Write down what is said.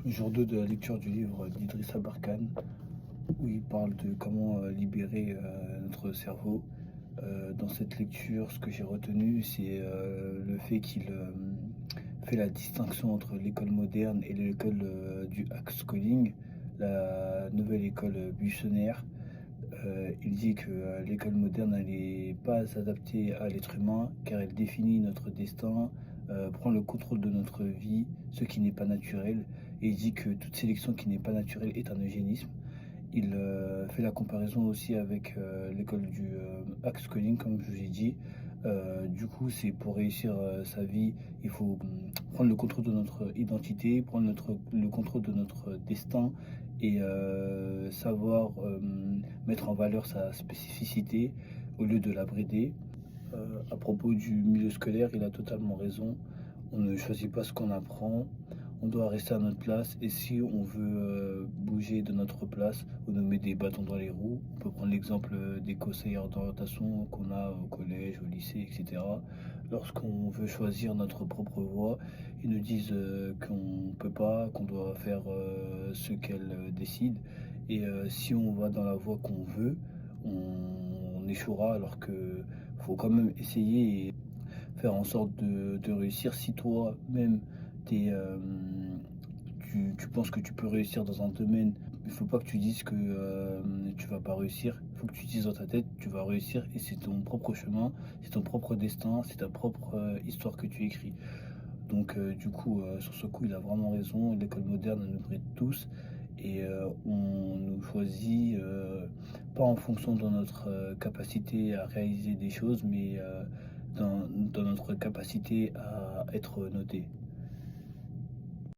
Jour 2 de la lecture du livre d'Idriss Aberkane, où il parle de comment libérer notre cerveau. Dans cette lecture, ce que j'ai retenu, c'est le fait qu'il fait la distinction entre l'école moderne et l'école du Schooling, la nouvelle école buissonnière. Il dit que l'école moderne, elle n'est pas adaptée à l'être humain, car elle définit notre destin, prend le contrôle de notre vie, ce qui n'est pas naturel. Et il dit que toute sélection qui n'est pas naturelle est un eugénisme. Il fait la comparaison aussi avec l'école du Axe Calling, comme je vous ai dit. Du coup, c'est pour réussir sa vie, il faut prendre le contrôle de notre identité, prendre le contrôle de notre destin et savoir mettre en valeur sa spécificité au lieu de la brider. À propos du milieu scolaire, il a totalement raison. On ne choisit pas ce qu'on apprend. On doit rester à notre place. Et si on veut bouger de notre place, on nous met des bâtons dans les roues. On peut prendre l'exemple des conseillers d'orientation qu'on a au collège, au lycée, etc. Lorsqu'on veut choisir notre propre voie, ils nous disent qu'on ne peut pas, qu'on doit faire ce qu'elles décident. Et si on va dans la voie qu'on veut, on échouera alors que faut quand même essayer et faire en sorte de réussir. Si toi-même, t'es, tu penses que tu peux réussir dans un domaine, il faut pas que tu dises que tu vas pas réussir. Il faut que tu dises dans ta tête, tu vas réussir et c'est ton propre chemin, c'est ton propre destin, c'est ta propre histoire que tu écris. Donc du coup, sur ce coup, il a vraiment raison. L'école moderne elle nous bride tous et on nous choisit pas en fonction de notre capacité à réaliser des choses, mais dans notre capacité à être noté.